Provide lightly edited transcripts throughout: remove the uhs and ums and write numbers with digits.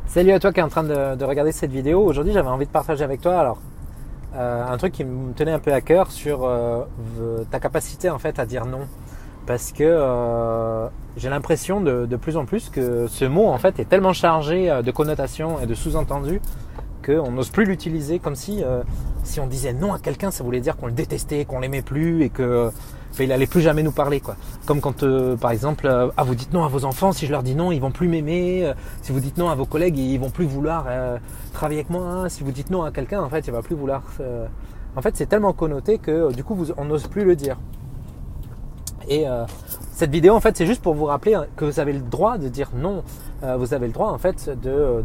Salut à toi qui est en train de regarder cette vidéo. Aujourd'hui, j'avais envie de partager avec toi un truc qui me tenait un peu à cœur sur ta capacité en fait à dire non. Parce que j'ai l'impression de plus en plus que ce mot en fait est tellement chargé de connotations et de sous-entendus qu'on n'ose plus l'utiliser, comme si on disait non à quelqu'un, ça voulait dire qu'on le détestait, qu'on l'aimait plus et que il allait plus jamais nous parler, quoi. Comme quand par exemple vous dites non à vos enfants, si je leur dis non ils vont plus m'aimer, si vous dites non à vos collègues ils vont plus vouloir travailler avec moi, si vous dites non à quelqu'un en fait il va plus vouloir en fait c'est tellement connoté que du coup on n'ose plus le dire. Et cette vidéo en fait c'est juste pour vous rappeler que vous avez le droit de dire non. Vous avez le droit en fait de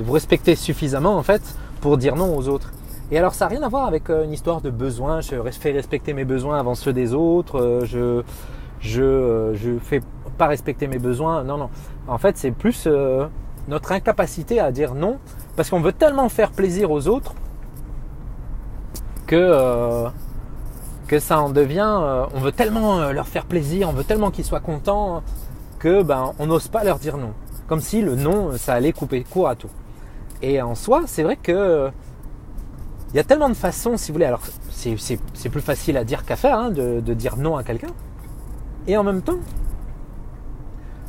vous respecter suffisamment en fait pour dire non aux autres. Et alors ça n'a rien à voir avec une histoire de besoin. Je fais respecter mes besoins avant ceux des autres. Je fais pas respecter mes besoins. Non non. En fait c'est plus notre incapacité à dire non parce qu'on veut tellement faire plaisir aux autres que ça en devient, on veut tellement leur faire plaisir, on veut tellement qu'ils soient contents que on n'ose pas leur dire non. Comme si le non, ça allait couper court à tout. Et en soi, c'est vrai que il y a tellement de façons, si vous voulez. Alors, c'est plus facile à dire qu'à faire, hein, de dire non à quelqu'un. Et en même temps,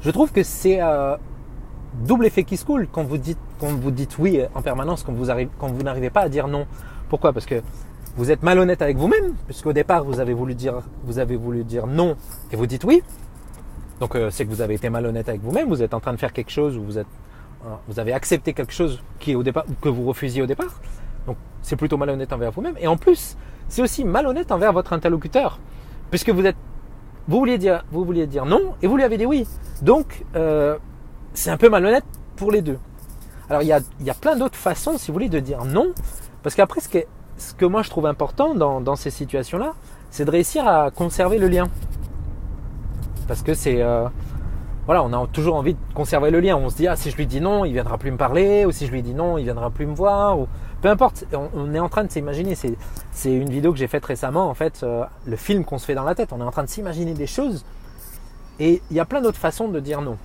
je trouve que c'est double effet qui se coule quand vous dites oui en permanence, quand vous n'arrivez pas à dire non. Pourquoi ? Parce que vous êtes malhonnête avec vous-même, puisqu'au départ vous avez voulu dire non et vous dites oui. Donc c'est que vous avez été malhonnête avec vous-même. Vous êtes en train de faire quelque chose où vous avez accepté quelque chose qui au départ que vous refusiez au départ. Donc c'est plutôt malhonnête envers vous-même. Et en plus, c'est aussi malhonnête envers votre interlocuteur, puisque vous vouliez dire non et vous lui avez dit oui. Donc c'est un peu malhonnête pour les deux. Alors il y a plein d'autres façons, si vous voulez, de dire non, parce qu'après ce que moi je trouve important dans ces situations-là, c'est de réussir à conserver le lien. Parce que voilà, on a toujours envie de conserver le lien. On se dit, si je lui dis non, il viendra plus me parler, ou si je lui dis non, il viendra plus me voir, ou peu importe. On est en train de s'imaginer, c'est une vidéo que j'ai faite récemment, en fait, le film qu'on se fait dans la tête. On est en train de s'imaginer des choses, et il y a plein d'autres façons de dire non.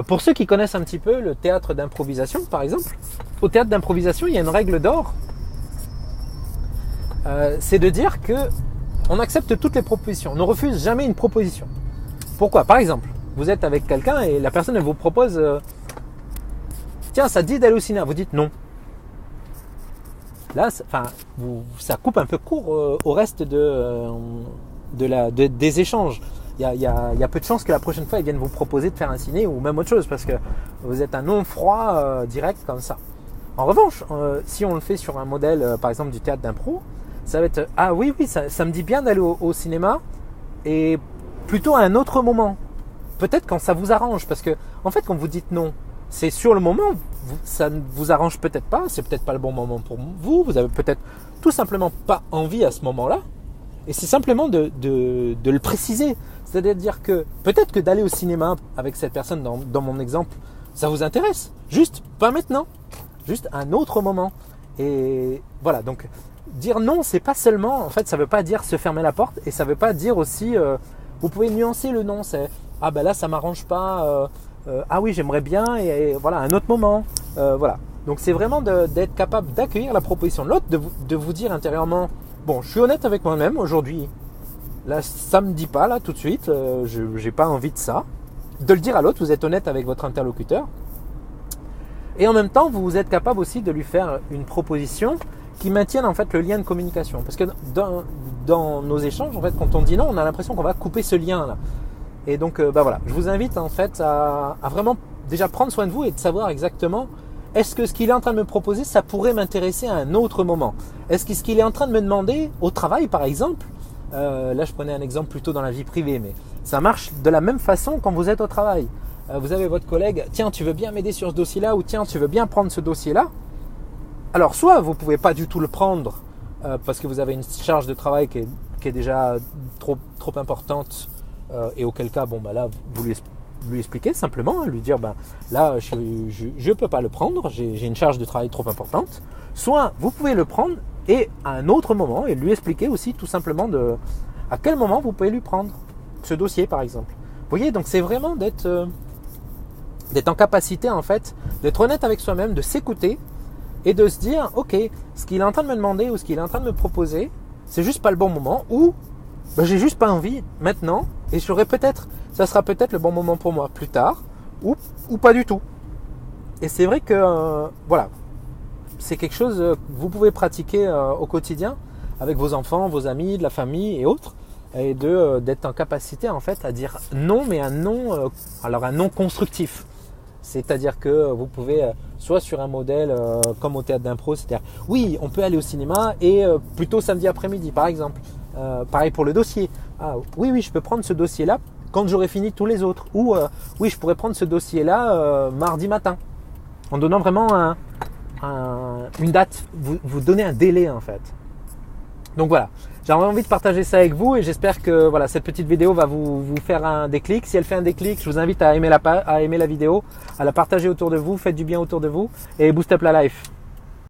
Pour ceux qui connaissent un petit peu le théâtre d'improvisation, par exemple, au théâtre d'improvisation, il y a une règle d'or. C'est de dire que on accepte toutes les propositions, on ne refuse jamais une proposition. Pourquoi ? Par exemple, vous êtes avec quelqu'un et la personne elle vous propose tiens, ça te dit d'aller au cinéma, vous dites non. Là, ça coupe un peu court au reste des échanges. Il y a peu de chances que la prochaine fois ils viennent vous proposer de faire un ciné ou même autre chose parce que vous êtes un non froid direct comme ça. En revanche, si on le fait sur un modèle par exemple du théâtre d'impro, ça va être oui, ça me dit bien d'aller au cinéma et plutôt à un autre moment. Peut-être quand ça vous arrange, parce que en fait quand vous dites non, c'est sur le moment, ça ne vous arrange peut-être pas, c'est peut-être pas le bon moment pour vous avez peut-être tout simplement pas envie à ce moment-là, et c'est simplement de le préciser. C'est-à-dire que peut-être que d'aller au cinéma avec cette personne dans mon exemple, ça vous intéresse, juste pas maintenant, juste à un autre moment. Et voilà, donc dire non, c'est pas seulement, en fait, ça veut pas dire se fermer la porte, et ça veut pas dire aussi, vous pouvez nuancer le non, c'est là ça m'arrange pas, oui j'aimerais bien, et voilà, un autre moment, voilà. Donc c'est vraiment d'être capable d'accueillir la proposition de l'autre, de vous dire intérieurement, bon, je suis honnête avec moi-même aujourd'hui, là ça me dit pas là tout de suite, j'ai pas envie de ça, de le dire à l'autre, vous êtes honnête avec votre interlocuteur. Et en même temps, vous êtes capable aussi de lui faire une proposition qui maintienne en fait le lien de communication. Parce que dans nos échanges, en fait, quand on dit non, on a l'impression qu'on va couper ce lien-là. Et donc, voilà, je vous invite en fait à vraiment déjà prendre soin de vous et de savoir exactement est-ce que ce qu'il est en train de me proposer, ça pourrait m'intéresser à un autre moment. Est-ce que ce qu'il est en train de me demander au travail, par exemple, là je prenais un exemple plutôt dans la vie privée, mais ça marche de la même façon quand vous êtes au travail. Vous avez votre collègue, tiens, tu veux bien m'aider sur ce dossier-là, ou tiens, tu veux bien prendre ce dossier-là. Alors, soit vous ne pouvez pas du tout le prendre parce que vous avez une charge de travail qui est déjà trop importante, et auquel cas, là, vous lui expliquez simplement, lui dire, là, je ne peux pas le prendre, j'ai une charge de travail trop importante. Soit vous pouvez le prendre et à un autre moment, et lui expliquer aussi tout simplement à quel moment vous pouvez lui prendre ce dossier, par exemple. Vous voyez, donc c'est vraiment d'être d'être en capacité en fait d'être honnête avec soi-même, de s'écouter et de se dire ok, ce qu'il est en train de me demander ou ce qu'il est en train de me proposer, c'est juste pas le bon moment, ou j'ai juste pas envie maintenant, et ça sera peut-être le bon moment pour moi plus tard, ou pas du tout. Et c'est vrai que voilà, c'est quelque chose que vous pouvez pratiquer au quotidien avec vos enfants, vos amis, de la famille et autres, et d'être en capacité en fait à dire non, mais un non, alors un non constructif. C'est-à-dire que vous pouvez, soit sur un modèle comme au théâtre d'impro, c'est-à-dire oui, on peut aller au cinéma et plutôt samedi après-midi par exemple. Pareil pour le dossier. Ah, oui, je peux prendre ce dossier-là quand j'aurai fini tous les autres. Ou oui, je pourrais prendre ce dossier-là mardi matin. En donnant vraiment une date, vous donnez un délai en fait. Donc voilà, j'avais envie de partager ça avec vous et j'espère que voilà, cette petite vidéo va vous faire un déclic. Si elle fait un déclic, je vous invite à aimer la vidéo, à la partager autour de vous, faites du bien autour de vous et boost up la life.